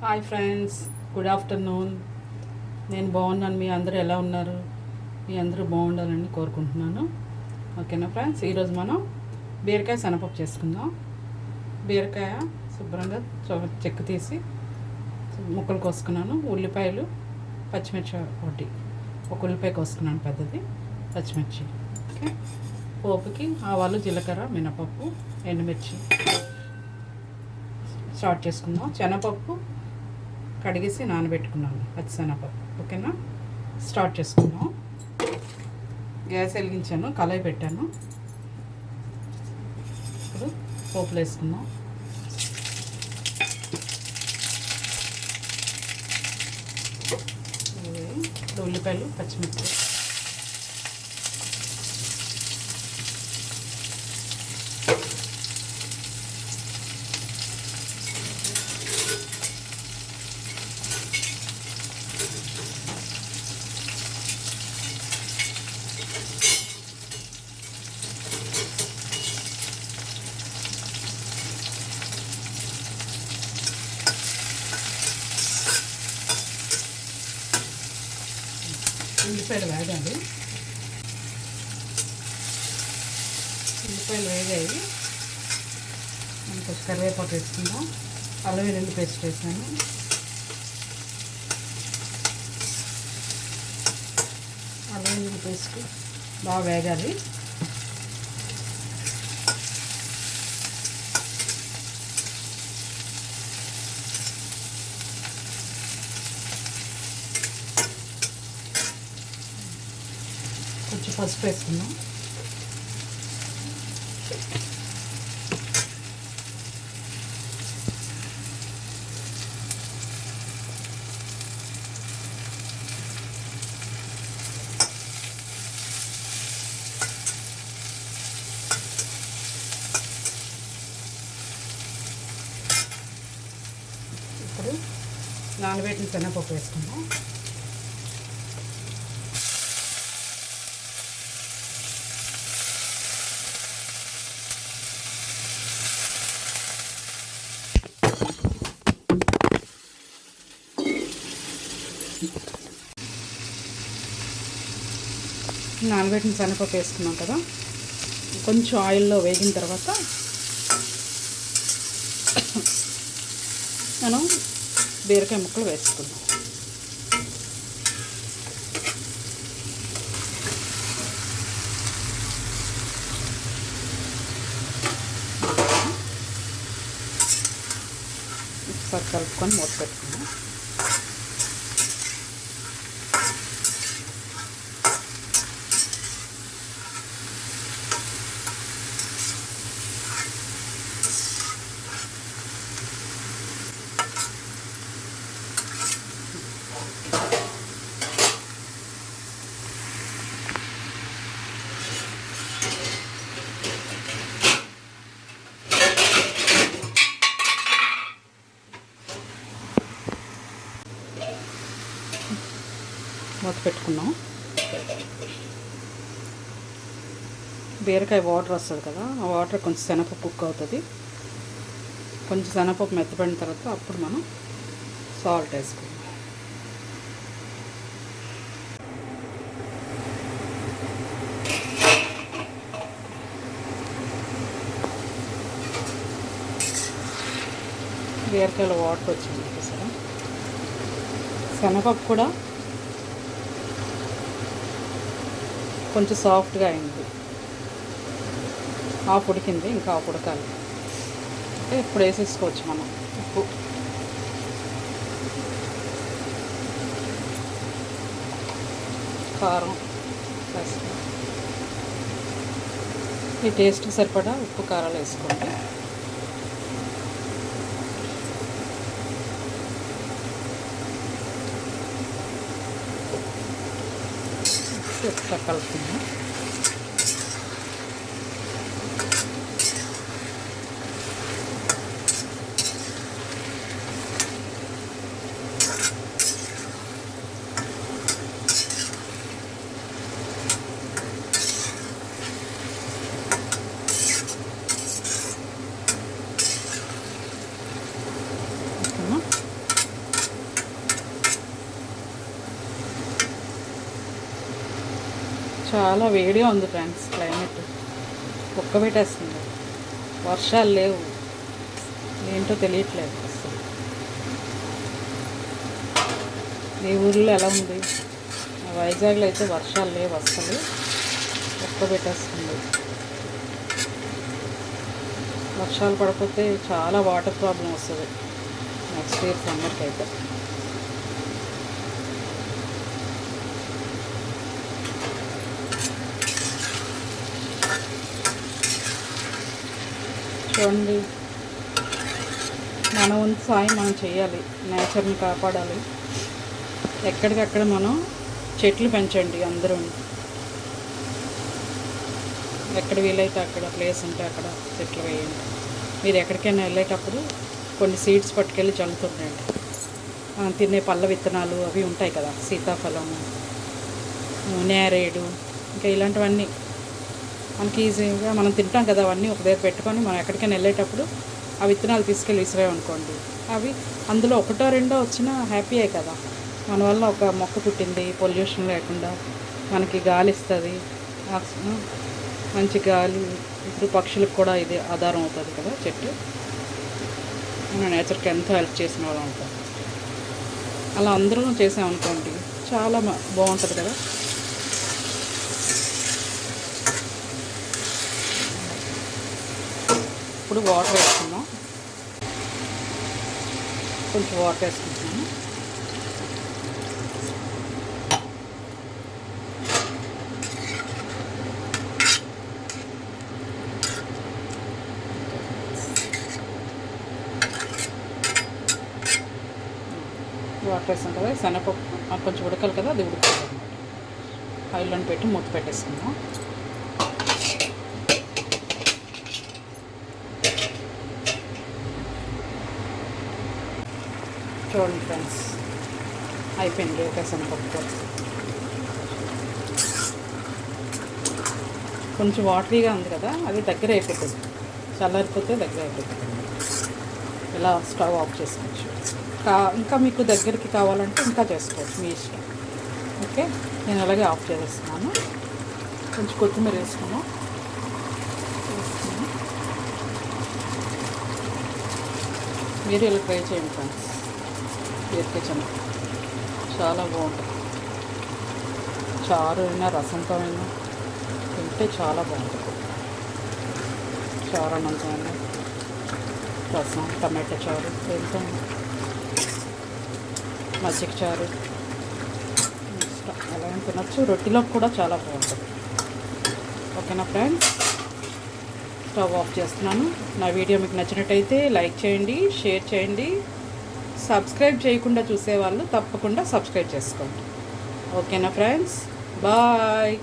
Hi friends, good afternoon. నేను బాగున్నాను. మీ అందరూ ఎలా ఉన్నారు? మీ అందరూ బాగుండాలని కోరుకుంటున్నాను. ఓకేనా ఫ్రెండ్స్, ఈరోజు మనం బీరకాయ శనగపప్పు చేసుకుందాం. బీరకాయ శుభ్రంగా చెక్కు తీసి ముక్కలు కోసుకున్నాను. ఉల్లిపాయలు, పచ్చిమిర్చి ఒక ఉల్లిపాయ కోసుకున్నాను పెద్దది, పచ్చిమిర్చి. ఓకే, పోపుకి ఆవాలు, జీలకర్ర, మినపప్పు, ఎండుమిర్చి. స్టార్ట్ చేసుకుందాం. శనగపప్పు కడిగేసి నానబెట్టుకున్నాను, పచ్చిశనగపప్పు. ఓకేనా, స్టార్ట్ చేసుకుందాం. గ్యాస్ వెలిగించాను, కళాయి పెట్టాను. ఇప్పుడు పోపులు వేసుకుందాం. ఇప్పుడు ఉల్లిపాయలు, పచ్చిమిర్చి, ఉల్లిపాయలు వేగాలి. ఉల్లిపాయలు వేగాయి. మనం కొంచెం కరివేపాకు వేసుకుందాం. అల్లం వెల్లుల్లి పేస్ట్ వేసాను. అల్లం వెల్లుల్లి పేస్ట్ బాగా వేగాలి. కొంచెం పసుపు వేసుకుందాం. ఇప్పుడు నానబెట్టిన శనగపప్పు వేసుకుందాం. నానబెట్టిన శనగపప్పు వేసుకున్నాం కదా, కొంచెం ఆయిల్లో వేగిన తర్వాత మనం బీరకాయ ముక్కలు వేసుకుందాం. ఒకసారి కలుపుకొని మూత పెట్టుకుందాం. మూత పెట్టుకున్నాం. బీరకాయ వాటర్ వస్తుంది కదా, ఆ వాటర్ కొంచెం శనగపప్పు కుక్ అవుతుంది. కొంచెం శనగపప్పు మెత్తపడిన తర్వాత అప్పుడు మనం సాల్ట్ వేసుకుందాం. బీరకాయలో వాటర్ వచ్చింది చూసారా. శనగపప్పు కూడా కొంచెం సాఫ్ట్గా అయింది. హాఫ్ ఉడికింది, ఇంకా హాఫ్ ఉడకాలి. అంటే ఇప్పుడు వేసేసుకోవచ్చు మనం ఉప్పు. కారం వేసుకుంటాం. ఈ టేస్ట్కి సరిపడా ఉప్పు, కారాలు వేసుకోండి. ఒకసారి కలుపుకుందాం. చాలా వేడిగా ఉంది ఫ్రెండ్స్, క్లైమేట్ ఉక్కబెట్టేస్తుంది. వర్షాలు లేవు, ఏంటో తెలియట్లేదు అసలు. ఈ ఊర్లో ఎలా ఉంది? వైజాగ్లో అయితే వర్షాలు లేవు అసలు, ఉక్కబెట్టేస్తుంది. వర్షాలు పడిపోతే చాలా వాటర్ ప్రాబ్లం వస్తుంది నెక్స్ట్ ఇయర్ సమ్మర్కి అయితే. చూడండి, మన వంతు సాయం మనం చేయాలి, నేచర్ని కాపాడాలి. ఎక్కడికక్కడ మనం చెట్లు పెంచండి అందరూ. ఎక్కడ వీలైతే అక్కడ ప్లేస్ ఉంటే అక్కడ చెట్లు వేయండి. మీరు ఎక్కడికైనా వెళ్ళేటప్పుడు కొన్ని సీడ్స్ పట్టుకెళ్ళి చల్లుతుండండి. తినే పళ్ళ విత్తనాలు అవి ఉంటాయి కదా, సీతాఫలము, నేరేడు, ఇంకా ఇలాంటివన్నీ మనకి ఈజీగా మనం తింటాం కదా, అవన్నీ ఒక దగ్గర పెట్టుకొని మనం ఎక్కడికైనా వెళ్ళేటప్పుడు ఆ విత్తనాలు తీసుకెళ్ళి విసిరేమనుకోండి, అవి అందులో ఒకటో రెండో వచ్చినా హ్యాపీయే కదా. మన వల్ల ఒక మొక్క పుట్టింది, పొల్యూషన్ లేకుండా మనకి గాలి ఇస్తుంది, మంచి గాలి. ఇప్పుడు పక్షులకు కూడా ఇది ఆధారం అవుతుంది కదా చెట్టు. మన నేచర్కి ఎంతో హెల్ప్ చేసిన వాళ్ళు ఉంటాం. అలా అందరూ చేసామనుకోండి చాలా బాగుంటుంది కదా. ఇప్పుడు వాటర్ వేసుకుందాం, కొంచెం వాటర్ వేసుకుంటున్నాను. వాటర్ వేసాం కదా, శనగపప్పు కొంచెం ఉడకాలి కదా, అది ఉడుకుతుంది అన్నమాట. ఆయిల్లో పెట్టి మూత పెట్టేసుకుందాం. చూడండి ఫ్రెండ్స్, అయిపోయింది రేపే శనగపప్పు. కొంచెం వాటరీగా ఉంది కదా, అది దగ్గర అయిపోతుంది, చల్లారిపోతే దగ్గర అయిపోతుంది. ఇలా స్టవ్ ఆఫ్ చేసుకోవచ్చు. ఇంకా మీకు దగ్గరికి కావాలంటే ఇంకా చేసుకోవచ్చు, మీ ఇష్టం. ఓకే, నేను అలాగే ఆఫ్ చేసేస్తున్నాను. కొంచెం కొత్తిమీర వేసుకున్నాం. మీరు ఇలా ట్రై చేయండి ఫ్రెండ్స్, బీరకాయ చాలా బాగుంటుంది. చారు అయినా రసంతో అయినా తింటే చాలా బాగుంటుంది. చారు అన్నంతో అయినా, రసం, టమాటా చారు, దేంతో మజ్జిగ చారు అలా తినచ్చు. రొట్టెలోకి కూడా చాలా బాగుంటుంది. ఓకేనా ఫ్రెండ్స్, స్టవ్ ఆఫ్ చేస్తున్నాను. నా వీడియో మీకు నచ్చినట్టయితే లైక్ చేయండి, షేర్ చేయండి. సబ్స్క్రైబ్ చేయకుండా చూసేవాళ్ళు తప్పకుండా సబ్స్క్రైబ్ చేసుకోండి. ఓకేనా ఫ్రెండ్స్, బాయ్.